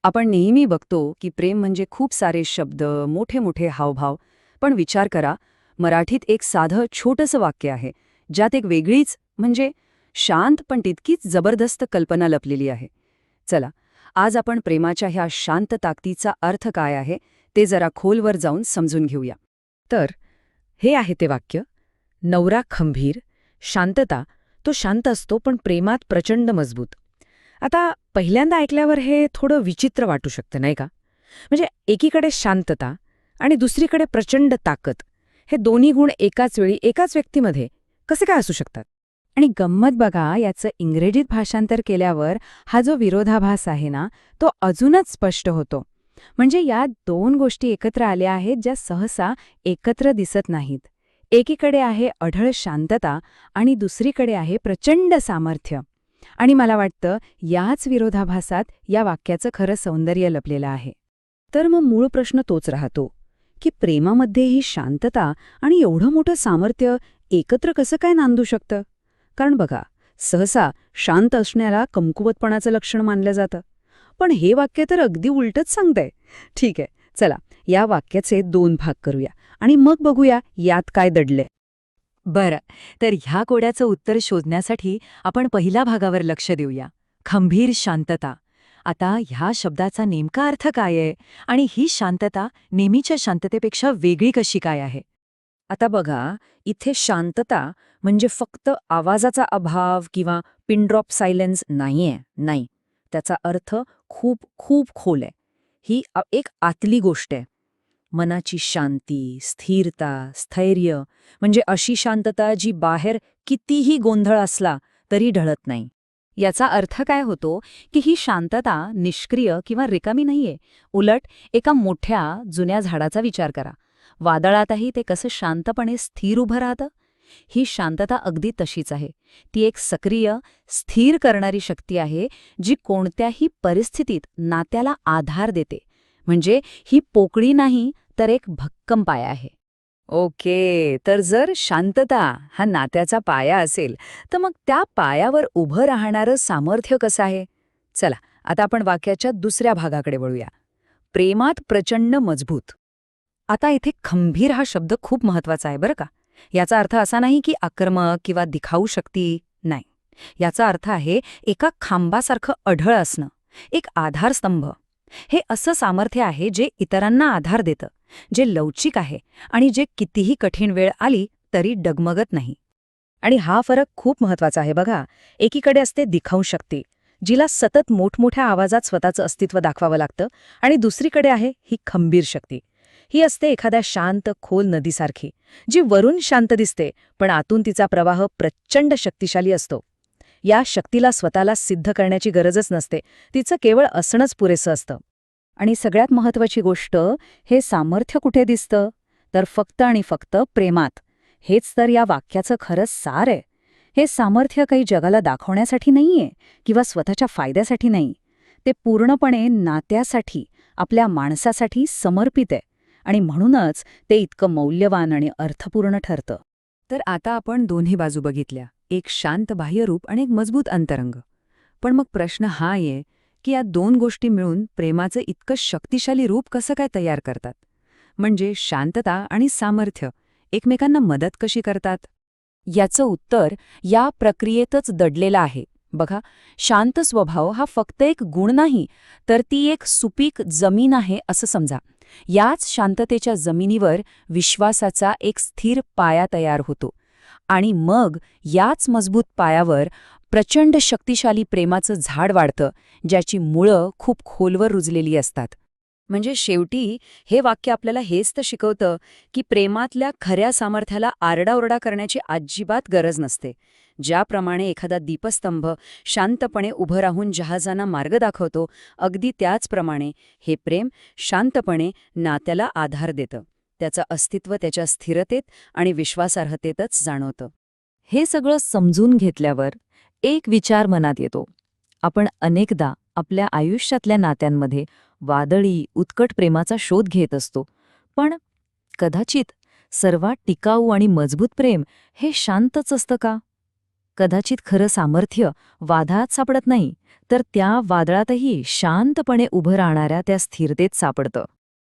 आपण नेहमी बघतो की प्रेम म्हणजे खूप सारे शब्द, मोठे मोठे हावभाव. पण विचार करा, मराठीत एक साधं छोटंसं वाक्य आहे, ज्यात एक वेगळीच म्हणजे शांत पण तितकीच जबरदस्त कल्पना लपलेली आहे. चला, आज आपण प्रेमाच्या ह्या शांत ताकदीचा अर्थ काय आहे ते जरा खोलवर जाऊन समजून घेऊया. तर हे आहे ते वाक्य. नवरा खंबीर, शांतता. तो शांत असतो पण प्रेमात प्रचंड मजबूत. आता पहिल्यांदा ऐकल्यावर हे थोडं विचित्र वाटू शकतं, नाही का? म्हणजे एकीकडे शांतता आणि दुसरीकडे प्रचंड ताकद. हे दोन्ही गुण एकाच वेळी एकाच व्यक्तीमध्ये कसे काय असू शकतात? आणि गंमत बघा, याचं इंग्रजीत भाषांतर केल्यावर हा जो विरोधाभास आहे ना, तो अजूनच स्पष्ट होतो. म्हणजे या दोन गोष्टी एकत्र आल्या आहेत ज्या सहसा एकत्र दिसत नाहीत. एकीकडे आहे अढळ शांतता आणि दुसरीकडे आहे प्रचंड सामर्थ्य. आणि मला वाटतं याच विरोधाभासात या वाक्याचं खरं सौंदर्य लपलेलं आहे. तर मग मूळ प्रश्न तोच राहतो की प्रेमामध्ये ही शांतता आणि एवढं मोठं सामर्थ्य एकत्र कसं काय नांदू शकतं? कारण बघा, सहसा शांत असण्याला कमकुवतपणाचं लक्षण मानलं जातं. पण हे वाक्य तर अगदी उलटच सांगतंय. ठीक आहे, चला या वाक्याचे दोन भाग करूया आणि मग बघूया यात काय दडलंय. बरं, तर ह्या कोड्याचं उत्तर शोधण्यासाठी आपण पहिल्या भागावर लक्ष देऊया. खंबीर शांतता. आता ह्या शब्दाचा नेमका अर्थ काय आहे आणि ही शांतता नेहमीच्या शांततेपेक्षा वेगळी कशी काय आहे? आता बघा, इथे शांतता म्हणजे फक्त आवाजाचा अभाव किंवा पिन ड्रॉप सायलेन्स नाहीये, नाही. त्याचा अर्थ खूप खूप खोल आहे. ही एक आतली गोष्ट आहे. मनाची शांती, स्थिरता, स्थैर्य, म्हणजे अशी शांतता जी बाहेर कितीही गोंधळ असला तरी ढळत नाही. याचा अर्थ काय होतो की ही शांतता निष्क्रिय किंवा रिकामी नाहीये. उलट एका मोठ्या जुन्या झाडाचा विचार करा. वादळातही ते कसं शांतपणे स्थिर उभं राहतं. ही शांतता अगदी तशीच आहे. ती एक सक्रिय, स्थिर करणारी शक्ती आहे जी कोणत्याही परिस्थितीत नात्याला आधार देते. म्हणजे ही पोकळी नाही तर एक भक्कम पाया आहे. ओके, तर जर शांतता हा नात्याचा पाया असेल, तर मग त्या पायावर उभं राहणारं सामर्थ्य कसं आहे? चला, आता आपण वाक्याच्या दुसऱ्या भागाकडे वळूया. प्रेमात प्रचंड मजबूत. आता इथे खंबीर हा शब्द खूप महत्वाचा आहे बरं का. याचा अर्थ असा नाही की आक्रमक किंवा दिखाऊ शक्ती, नाही. याचा अर्थ आहे एका खांबासारखं अढळ असणं, एक आधारस्तंभ. हे असं सामर्थ्य आहे जे इतरांना आधार देतं, जे लवचिक आहे आणि जे कितीही कठीण वेळ आली तरी डगमगत नाही. आणि हा फरक खूप महत्वाचा आहे बघा. एकीकडे असते दिखाऊ शक्ती, जिला सतत मोठमोठ्या आवाजात स्वतःचं अस्तित्व दाखवावं लागतं, आणि दुसरीकडे आहे ही खंबीर शक्ती. ही असते एखाद्या शांत खोल नदीसारखी, जी वरून शांत दिसते पण आतून तिचा प्रवाह प्रचंड शक्तिशाली असतो. या शक्तीला स्वतःला सिद्ध करण्याची गरजच नसते, तिचं केवळ असणंच पुरेसं असतं. आणि सगळ्यात महत्त्वाची गोष्ट, हे सामर्थ्य कुठे दिसतं? तर फक्त आणि फक्त प्रेमात. हेच तर या वाक्याचं खरंच सार आहे. हे सामर्थ्य काही जगाला दाखवण्यासाठी नाहीये किंवा स्वतःच्या फायद्यासाठी नाही. ते पूर्णपणे नात्यासाठी, आपल्या माणसासाठी समर्पित आहे. आणि म्हणूनच ते इतकं मौल्यवान आणि अर्थपूर्ण ठरतं. तर आता आपण दोन्ही बाजू बघितल्या, एक शांत बाह्यरूप आणि एक मजबूत अंतरंग. पण मग प्रश्न हा आहे की या दोन गोष्टी मिळून प्रेमाचं इतकं शक्तिशाली रूप कसं काय तयार करतात? म्हणजे शांतता आणि सामर्थ्य एकमेकांना मदत कशी करतात? याचं उत्तर या प्रक्रियेतच दडलेलं आहे. बघा, शांत स्वभाव हा फक्त एक गुण नाही, तर ती एक सुपीक जमीन आहे असं समजा. याच शांततेच्या जमिनीवर विश्वासाचा एक स्थिर पाया तयार होतो. आणि मग याच मजबूत पायावर प्रचंड शक्तिशाली प्रेमाचं झाड वाढतं, ज्याची मुळं खूप खोलवर रुजलेली असतात. म्हणजे शेवटी हे वाक्य आपल्याला हेच तर शिकवतं की प्रेमातल्या खऱ्या सामर्थ्याला आरडाओरडा करण्याची अजिबात गरज नसते. ज्याप्रमाणे एखादा दीपस्तंभ शांतपणे उभं राहून जहाजांना मार्ग दाखवतो, अगदी त्याचप्रमाणे हे प्रेम शांतपणे नात्याला आधार देतं. त्याचं अस्तित्व त्याच्या स्थिरतेत आणि विश्वासार्हतेतच जाणवतं. हे सगळं समजून घेतल्यावर एक विचार मनात येतो. आपण अनेकदा आपल्या आयुष्यातल्या नात्यांमध्ये वादळी, उत्कट प्रेमाचा शोध घेत असतो. पण कदाचित सर्वात टिकाऊ आणि मजबूत प्रेम हे शांतच असतं का? कदाचित खरं सामर्थ्य वादात सापडत नाही, तर त्या वादळातही शांतपणे उभं राहणाऱ्या त्या स्थिरतेत सापडतं.